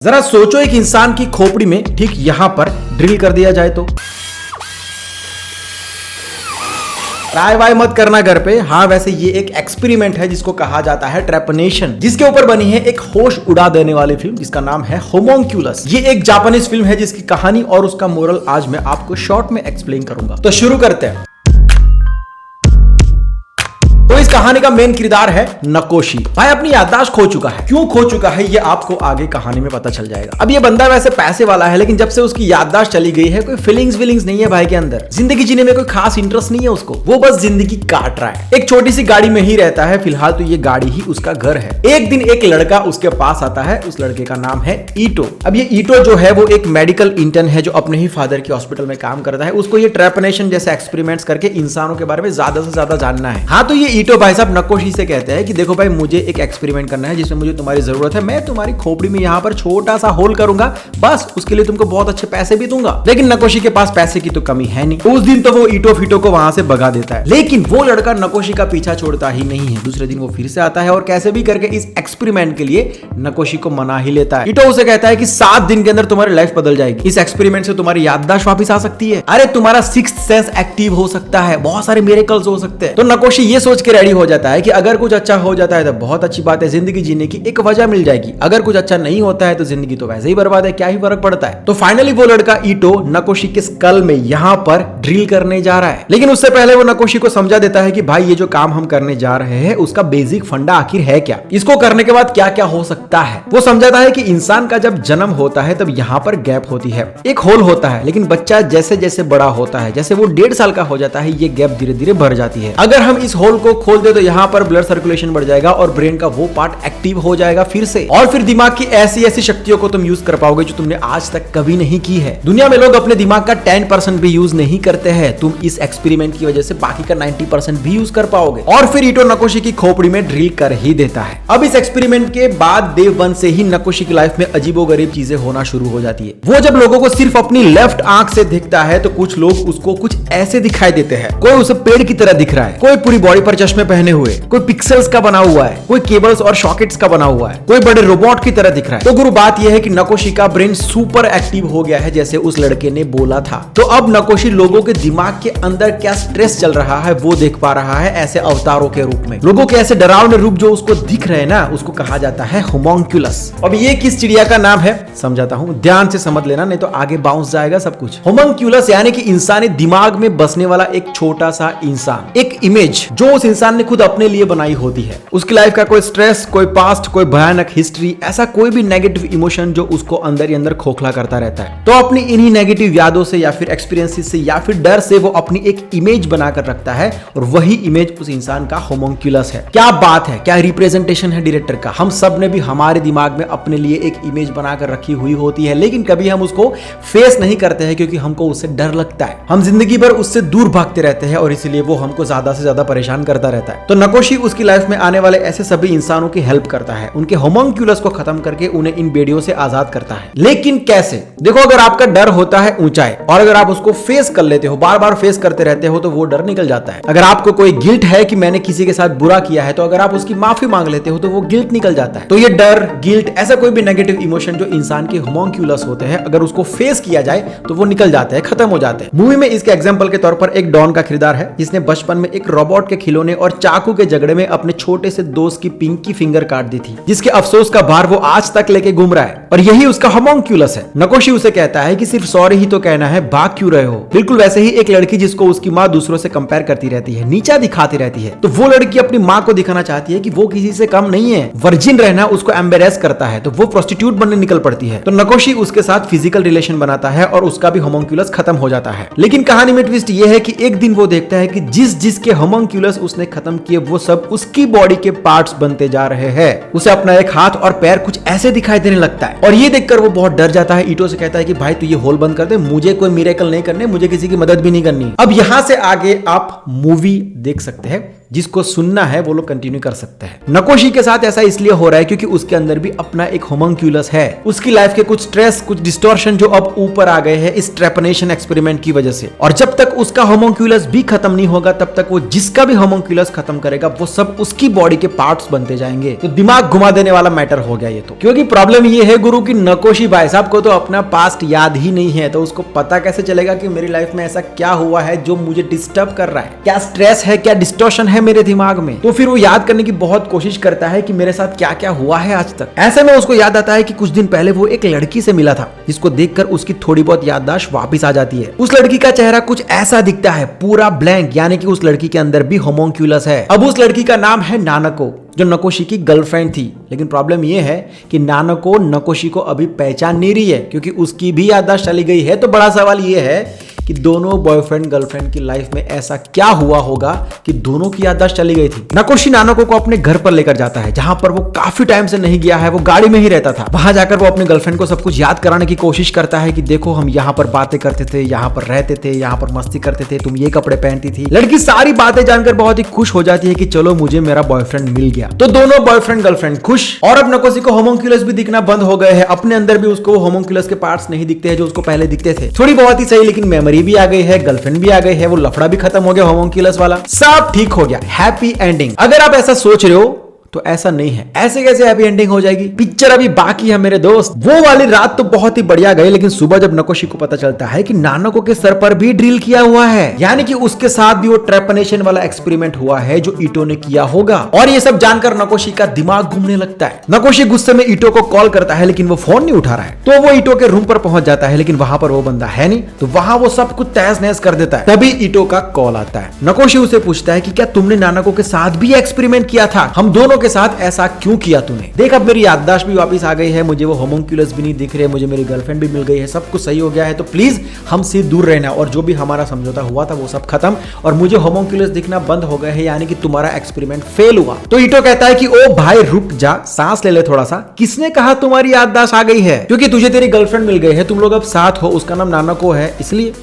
जरा सोचो एक इंसान की खोपड़ी में ठीक यहां पर ड्रिल कर दिया जाए तो ट्राई वाई मत करना घर पे। हाँ, वैसे ये एक एक्सपेरिमेंट है जिसको कहा जाता है ट्रेपनेशन, जिसके ऊपर बनी है एक होश उड़ा देने वाली फिल्म जिसका नाम है होमोन्क्यूलस। ये एक जापानीज फिल्म है जिसकी कहानी और उसका मोरल आज मैं आपको शॉर्ट में एक्सप्लेन करूंगा। तो शुरू करते हैं। तो इस कहानी का मेन किरदार है नकोशी। भाई अपनी याददाश्त खो चुका है। क्यों खो चुका है ये आपको आगे कहानी में पता चल जाएगा। अब ये बंदा वैसे पैसे वाला है, लेकिन जब से उसकी याददाश्त चली गई है कोई फीलिंग्स नहीं है भाई के अंदर। जिंदगी जीने में कोई खास इंटरेस्ट नहीं है उसको, वो बस जिंदगी काट रहा है। एक छोटी सी गाड़ी में ही रहता है फिलहाल, तो ये गाड़ी ही उसका घर है। एक दिन एक लड़का उसके पास आता है, उस लड़के का नाम है ईटो। अब ये ईटो जो है वो एक मेडिकल इंटर्न है जो अपने ही फादर के हॉस्पिटल में काम करता है। उसको ये ट्रेपनेशन जैसे एक्सपेरिमेंट्स करके इंसानों के बारे में ज्यादा से ज्यादा जानना है। हाँ, तो ये ईटो भाई साहब नकोशी से कहते हैं कि देखो भाई, मुझे एक एक्सपेरिमेंट करना है जिसमें मुझे तुम्हारी जरूरत है। मैं तुम्हारी खोपड़ी में यहाँ पर छोटा सा होल करूंगा, बस उसके लिए तुमको बहुत अच्छे पैसे भी दूंगा। लेकिन नकोशी के पास पैसे की तो कमी है नहीं। उस दिन तो वो ईटो फीटो को वहां से भगा देता है, लेकिन वो लड़का नकोशी का पीछा छोड़ता ही नहीं है। दूसरे दिन वो फिर से आता है और कैसे भी करके इस एक्सपेरिमेंट के लिए नकोशी को मना ही लेता है। ईटो उसे कहता है कि 7 दिन के अंदर तुम्हारी लाइफ बदल जाएगी। इस एक्सपेरिमेंट से तुम्हारी याददाश्त वापस आ सकती है। अरे तुम्हारा सिक्स्थ सेंस एक्टिव हो सकता है, बहुत सारे मिरेकल्स हो सकते हैं। तो नकोशी ये सोच के रेडी हो जाता है कि अगर कुछ अच्छा हो जाता है तो बहुत अच्छी बात है, जिंदगी जीने की एक वजह मिल जाएगी। अगर कुछ अच्छा नहीं होता है तो जिंदगी तो वैसे ही बर्बाद है, क्या ही फर्क पड़ता है। तो फाइनली वो लड़का ईटो नकोशी के स्कल में यहां पर ड्रिल करने जा रहा है। लेकिन उससे पहले वो नकोशी को समझा देता है कि भाई ये जो काम हम करने जा रहे हैं उसका बेसिक फंडा आखिर है क्या, इसको करने के बाद क्या क्या हो सकता है। वो समझाता है कि इंसान का जब जन्म होता है तब यहाँ पर गैप होती है, एक होल होता है। लेकिन बच्चा जैसे जैसे बड़ा होता है, जैसे वो 1.5 साल का हो जाता है, ये गैप धीरे धीरे भर जाती है। अगर हम इस होल को खोल दे तो यहाँ पर ब्लड सर्कुलेशन बढ़ जाएगा और ब्रेन का वो पार्ट एक्टिव हो जाएगा फिर से, और फिर दिमाग की ऐसी ऐसी शक्तियों को तुम यूज कर पाओगे जो तुमने आज तक कभी नहीं की है। दुनिया में लोग अपने दिमाग का 10% भी यूज नहीं करते हैं। तुम इस एक्सपेरिमेंट की वजह से बाकी का 90% भी यूज कर पाओगे। और फिर ईटो नकोशी की खोपड़ी में ड्रिल कर ही देता है। अब इस एक्सपेरिमेंट के बाद डे 1 से ही नकोशी की लाइफ में अजीबोगरीब चीजें होना शुरू हो जाती है। वो जब लोगों को सिर्फ अपनी लेफ्ट आंख से दिखता है तो कुछ लोग उसको कुछ ऐसे दिखाई देते हैं। कोई उसे पेड़ की तरह दिख रहा है, कोई पूरी बॉडी पर चश्मे पहने हुए, कोई पिक्सल्स का बना हुआ है, कोई केबल्स और सॉकेट्स का बना हुआ है, कोई बड़े रोबोट की तरह दिख रहा है। तो गुरु बात यह है कि नकोशी का ब्रेन सुपर एक्टिव हो गया है जैसे उस लड़के ने बोला था। तो अब नकोशी लोगों के दिमाग के अंदर क्या स्ट्रेस चल रहा है वो देख पा रहा है ऐसे अवतारों के रूप में। लोगों के ऐसे डरावने रूप जो उसको दिख रहे हैं ना, उसको कहा जाता है होमोन्क्यूलस। अब ये किस चिड़िया का नाम है समझाता हूं, ध्यान से समझ लेना नहीं तो आगे बाउंस जाएगा सब कुछ। होमोन्क्यूलस यानी कि इंसानी दिमाग में बसने वाला एक छोटा सा इंसान, एक इमेज जो उस इंसान ने खुद अपने लिए बनाई होती है। उसकी लाइफ का कोई स्ट्रेस, कोई पास्ट, कोई भयानक हिस्ट्री, ऐसा कोई भी नेगेटिव इमोशन जो उसको अंदर ही अंदर खोखला करता रहता है। तो अपनी इन्हीं नेगेटिव यादों से या फिर एक्सपीरियंसेस से या फिर डर से वो अपनी एक इमेज बनाकर रखता है और वही इमेज उस इंसान का होमोन्क्यूलस है। क्या बात है, क्या रिप्रेजेंटेशन है डायरेक्टर का। हम सब ने भी हमारे दिमाग में अपने लिए एक इमेज बनाकर रखी हुई होती है, लेकिन कभी हम उसको फेस नहीं करते हैं क्योंकि हमको उससे डर लगता है। हम जिंदगी भर उससे दूर भागते रहते हैं और इसलिए वो हमको ज्यादा से ज्यादा परेशान करता रहता है। तो नकोशी उसकी लाइफ में आने वाले ऐसे सभी इंसानों की हेल्प करता है, उनके होमोन्क्यूलस को खत्म करके उन्हें इन बेड़ियों से आजाद करता है। लेकिन कैसे? देखो, अगर आपका डर होता है ऊंचाई और अगर आप उसको फेस कर लेते हो, बार बार फेस करते रहते हो, तो वो डर निकल जाता है। अगर आपको कोई गिल्ट है कि मैंने किसी के साथ बुरा किया है, तो अगर आप उसकी माफी मांग लेते हो तो वो गिल्ट निकल जाता है। तो ये डर, गिल्ट, ऐसा कोई भी नेगेटिव इमोशन जो इंसान के होमोन्क्यूलस होते हैं, अगर उसको फेस किया जाए तो वो निकल जाते हैं, खत्म हो जाते हैं। मूवी में इसके एग्जांपल के तौर पर एक डॉन का किरदार है जिसने बचपन में एक रोबोट के खिलौने और चाकू के झगड़े में अपने छोटे से दोस्त की पिंकी फिंगर काट दी थी, जिसके अफसोस का भार वो आज तक लेके घूम रहा है। और यही उसका होमोन्क्यूलस है। नकोशी उसे कहता है कि सिर्फ सॉरी ही तो कहना है, भाग क्यों रहे हो। बिल्कुल वैसे ही एक लड़की जिसको उसकी माँ दूसरों से कंपेयर करती रहती है, नीचा दिखाती रहती है, तो वो लड़की अपनी माँ को दिखाना चाहती है कि वो किसी से कम नहीं है। वर्जिन रहना उसको एम्बेरेस करता है, तो वो प्रोस्टिट्यूट बनने निकल पड़ती है। तो नकोशी उसके साथ फिजिकल रिलेशन बनाता है और उसका भी होमोन्क्यूलस खत्म हो जाता है। लेकिन कहानी में ट्विस्ट ये है कि एक दिन वो देखता है कि जिसके होमोन्क्यूलस उसने खत्म किए वो सब उसकी बॉडी के पार्ट्स बनते जा रहे हैं। उसे अपना एक हाथ और पैर कुछ ऐसे दिखाई देने लगता है और ये देखकर वो बहुत डर जाता है। ईटो से कहता है कि भाई तू ये होल बंद कर दे, मुझे कोई मिरेकल नहीं करने, मुझे किसी की मदद भी नहीं करनी। अब यहां से आगे आप मूवी देख सकते हैं। जिसको सुनना है वो लोग कंटिन्यू कर सकते हैं। नकोशी के साथ ऐसा इसलिए हो रहा है क्योंकि उसके अंदर भी अपना एक होमोन्क्यूलस है। उसकी लाइफ के कुछ स्ट्रेस, कुछ डिस्टॉर्शन जो अब ऊपर आ गए हैं इस ट्रेपनेशन एक्सपेरिमेंट की वजह से, और जब तक उसका होमोन्क्यूलस भी खत्म नहीं होगा तब तक वो जिसका भी होमोन्क्यूलस खत्म करेगा वो सब उसकी बॉडी के पार्ट्स बनते जाएंगे। तो दिमाग घुमा देने वाला मैटर हो गया ये तो। क्योंकि प्रॉब्लम ये है गुरु की नकोशी भाई साहब को तो अपना पास्ट याद ही नहीं है, तो उसको पता कैसे चलेगा कि मेरी लाइफ में ऐसा क्या हुआ है जो मुझे डिस्टर्ब कर रहा है, क्या स्ट्रेस है, क्या डिस्टॉर्शन है मेरे दिमाग में। तो फिर वो याद करने की बहुत कोशिश करता है कि मेरे साथ क्या क्या हुआ है आज तक। ऐसे में उसको याद आता है कि कुछ दिन पहले वो एक लड़की से मिला था जिसको देखकर उसकी थोड़ी बहुत याददाश्त वापस आ जाती है। उस लड़की का चेहरा कुछ ऐसा दिखता है, पूरा ब्लैंक, यानी कि उस लड़की के अंदर भी होमोन्क्यूलस है। अब उस लड़की का नाम है नानको, जो नकोशी की गर्लफ्रेंड थी। लेकिन प्रॉब्लम यह है कि नानको नकोशी को अभी पहचान नहीं रही है क्योंकि उसकी भी याददाश्त चली गई है। तो बड़ा सवाल यह है कि दोनों बॉयफ्रेंड गर्लफ्रेंड की लाइफ में ऐसा क्या हुआ होगा कि दोनों की याददाश्त चली गई थी। नकोशी नानको को अपने घर पर लेकर जाता है जहां पर वो काफी टाइम से नहीं गया है, वो गाड़ी में ही रहता था। वहां जाकर वो अपने गर्लफ्रेंड को सब कुछ याद कराने की कोशिश करता है कि देखो हम यहाँ पर बातें करते थे, यहाँ पर रहते थे, यहाँ पर मस्ती करते थे, तुम ये कपड़े पहनती थी। लड़की सारी बातें जानकर बहुत ही खुश हो जाती है कि चलो मुझे मेरा बॉयफ्रेंड मिल गया। तो दोनों बॉयफ्रेंड गर्लफ्रेंड खुश। और अब नकोशी को होमोन्क्यूलस भी दिखना बंद हो गए हैं। अपने अंदर भी उसको होमोन्क्यूलस के पार्ट्स नहीं दिखते हैं जो उसको पहले दिखते थे। थोड़ी बहुत ही सही, लेकिन मेमोरी भी आ गई है, गर्लफ्रेंड भी आ गई है, वो लफड़ा भी खत्म हो गया होमोन्क्यूलस वाला, सब ठीक हो गया, हैप्पी एंडिंग। अगर आप ऐसा सोच रहे हो तो ऐसा नहीं है। ऐसे कैसे हैप्पी एंडिंग हो जाएगी, पिक्चर अभी बाकी है मेरे दोस्त। वो वाली रात तो बहुत ही बढ़िया गई, लेकिन सुबह जब नकोशी को पता चलता है कि नानको के सर पर भी ड्रिल किया हुआ है, यानी कि उसके साथ भी वो ट्रेपनेशन वाला एक्सपेरिमेंट हुआ है जो ईटो ने किया होगा। और ये सब जानकर नकोशी का दिमाग घूमने लगता है। नकोशी गुस्से में ईटो को कॉल करता है लेकिन वो फोन नहीं उठा रहा है। तो वो ईटो के रूम पर पहुंच जाता है लेकिन वहां पर वो बंदा है नहीं, तो वहां वो सब कुछ तहस नहस कर देता है। तभी ईटो का कॉल आता है। नकोशी उसे पूछता है कि क्या तुमने नानको के साथ भी एक्सपेरिमेंट किया था, हम दोनों के साथ ऐसा क्यों किया तूने। देख अब मेरी याददाश्त भी वापस आ गई है, मुझे वो होमोन्क्यूलस भी नहीं दिख रहे, मुझे मेरी गर्लफ्रेंड भी मिल गई है, सब कुछ सही हो गया है, तो प्लीज हमसे दूर रहना और जो भी हमारा समझौता हुआ था वो सब खत्म और मुझे होमोन्क्यूलस दिखना बंद हो गए हैं, यानी कि तुम्हारा एक्सपेरिमेंट फेल हुआ। तो ईटो कहता है कि ओ भाई रुक जा, सांस ले ले थोड़ा सा। किसने कहा तुम्हारी याददाश्त आ गई है? क्योंकि तुझे तेरी गर्लफ्रेंड मिल गई है, तुम लोग अब साथ हो, उसका नाम नानको है, इसलिए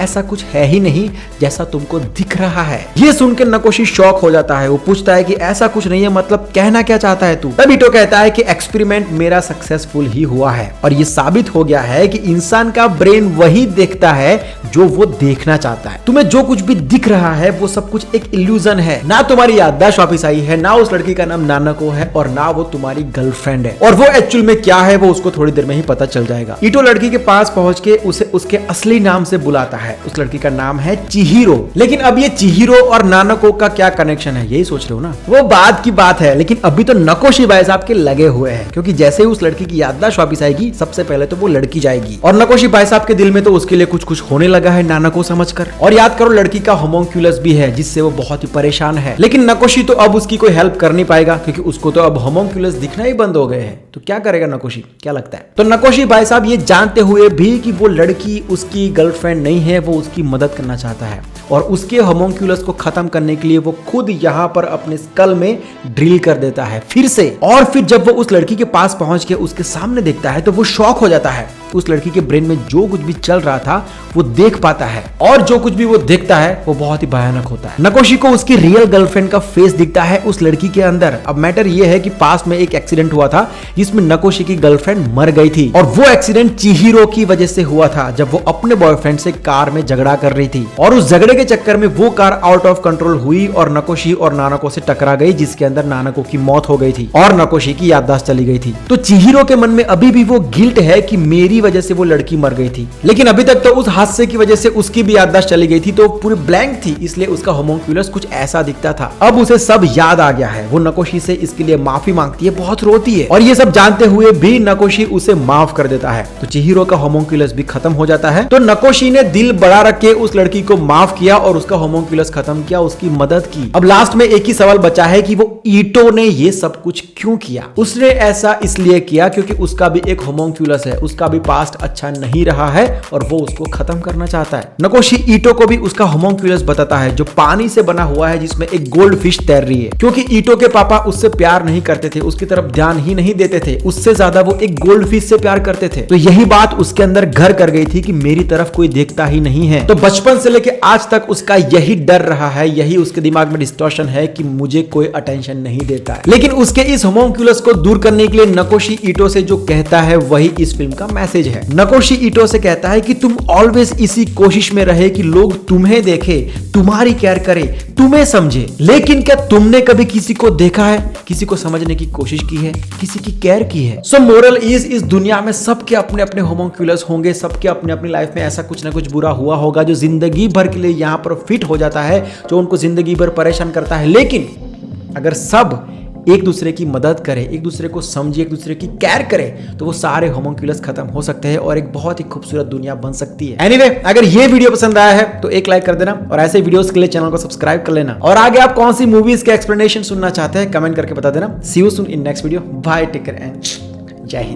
ऐसा कुछ है ही नहीं जैसा तुमको दिख रहा है। ये सुनकर नकोशी शॉक हो जाता है। वो पूछता है कि ऐसा कुछ नहीं है, मतलब कहना क्या चाहता है तू? तब ईटो कहता है कि एक्सपेरिमेंट मेरा सक्सेसफुल ही हुआ है और ये साबित हो गया है कि इंसान का ब्रेन वही देखता है जो वो देखना चाहता है। तुम्हें जो कुछ भी दिख रहा है वो सब कुछ एक इल्यूजन है। ना तुम्हारी याददाश्त वापस आई है, ना उस लड़की का नाम नानको है और ना वो तुम्हारी गर्लफ्रेंड है, और वो एक्चुअल में क्या है वो उसको थोड़ी देर में ही पता चल जाएगा। ईटो लड़की के पास पहुंच के उसे उसके असली नाम से बुलाता है। उस लड़की का नाम है चिहिरो। लेकिन अब ये चिहिरो और नानको का क्या कनेक्शन है, यही सोच रहे हो ना? वो बाद की बात है, लेकिन अभी तो नकोशी भाई साहब के लगे हुए हैं, क्योंकि जैसे ही उस लड़की की याददाश्त वापस आएगी सबसे पहले तो वो लड़की जाएगी। और नकोशी भाई साहब के दिल में तो उसके लिए कुछ कुछ होने लगा है नानको समझकर। और याद करो लड़की का होमोन्क्यूलस भी है जिससे वो बहुत ही परेशान है, लेकिन नकोशी तो अब उसकी कोई हेल्प कर नहीं पाएगा क्योंकि उसको तो अब होमोन्क्यूलस दिखना ही बंद हो गए हैं। तो क्या करेगा नकोशी, क्या लगता है? तो नकोशी भाई साहब ये जानते हुए भी कि वो लड़की उसकी गर्लफ्रेंड नहीं है, वो उसकी मदद करना चाहता है और उसके होमोन्क्यूलस को खत्म करने के लिए वो खुद यहाँ पर अपने स्कल में ड्रिल कर देता है फिर से। और फिर जब वो उस लड़की के पास पहुंच के उसके सामने देखता है तो वो शॉक हो जाता है। उस लड़की के ब्रेन में जो कुछ भी चल रहा था वो देख पाता है और जो कुछ भी वो देखता है वो बहुत ही भयानक होता है। नकोशी को उसकी रियल गर्लफ्रेंड का फेस दिखता है उस लड़की के अंदर। अब मैटर ये है कि पास में एक एक्सीडेंट हुआ था जिसमें नकोशी की गर्लफ्रेंड मर गई थी और वो एक्सीडेंट चिहिरो की वजह से हुआ था, जब वो अपने बॉयफ्रेंड से कार में झगड़ा कर रही थी और उस झगड़े के चक्कर में वो कार आउट ऑफ कंट्रोल हुई और नकोशी और नानको से टकरा गई, जिसके अंदर नानको की मौत हो गई थी और नकोशी की याददाश्त चली गई थी। तो चिहिरो के मन में अभी भी वो गिल्ट है कि मेरी वजह से वो लड़की मर गई थी, लेकिन अभी तक तो उस हादसे की वजह से उसकी भी याददाश्त चली गई थी, तो पूरी ब्लैंक थी, इसलिए उसका होमोन्क्यूलस कुछ ऐसा दिखता था। अब उसे सब याद आ गया है। वो नकोशी से इसके लिए माफी मांगती है, बहुत रोती है और ये सब जानते हुए भी नकोशी उसे माफ कर देता है। तो चिहिरो का होमोन्क्यूलस भी खत्म हो जाता है। तो नकोशी ने दिल बड़ा रख के उस लड़की को माफ किया और उसका होमोन्क्यूलस खत्म किया, उसकी मदद की। अब लास्ट में एक ही सवाल बचा है कि वो ईटो ने ये सब कुछ क्यों किया। उसने ऐसा इसलिए किया क्योंकि उसका भी एक होमोन्क्यूलस है, उसका भी पास्ट अच्छा नहीं रहा है और वो उसको खत्म करना चाहता है। नकोशी ईटो को भी उसका होमोन्क्यूलस बताता है जो पानी से बना हुआ है, जिसमें एक गोल्ड फिश तैर रही है। क्योंकि ईटो के पापा उससे प्यार नहीं करते थे, उसकी तरफ ध्यान ही नहीं देते थे, उससे ज्यादा वो एक गोल्ड फिश से प्यार करते थे। तो यही बात उसके अंदर घर कर गई थी कि मेरी तरफ कोई देखता ही नहीं है। तो बचपन से लेके आज तक उसका यही डर रहा है, यही उसके दिमाग में डिस्टॉर्शन है कि मुझे कोई अटेंशन नहीं देता है। लेकिन उसके इस होमोन्क्यूलस को दूर करने के लिए नकोशी ईटो से जो कहता है वही इस फिल्म का मैसेज है। नकोशी ईटो से कहता है कि तुम ऑलवेज इसी कोशिश में रहे कि लोग तुम्हें देखे, तुम्हारी केयर करे, तुम्हें समझे। लेकिन क्या तुमने कभी किसी को देखा है, किसी को समझने की कोशिश की है, किसी की केयर की है? सो मोरल इज, इस दुनिया में सबके अपने अपने होमोन्क्यूलस होंगे, सबके अपने अपनी लाइफ में ऐसा कुछ ना कुछ बुरा हुआ होगा जो जिंदगी भर के लिए यहाँ पर फिट हो जाता है, जो उनको जिंदगी भर परेशान करता है। लेकिन अगर सब एक दूसरे की मदद करे, एक दूसरे को समझे, एक दूसरे की केयर करे, तो वो सारे होमोन्क्यूलस खत्म हो सकते हैं और एक बहुत ही खूबसूरत दुनिया बन सकती है। एनीवे, अगर ये वीडियो पसंद आया है तो एक लाइक कर देना और ऐसे वीडियोस के लिए चैनल को सब्सक्राइब कर लेना। और आगे आप कौन सी मूवीज के एक्सप्लेनेशन सुनना चाहते हैं कमेंट करके बता देना। See you soon in next video. Bye, take care and जय हिंद।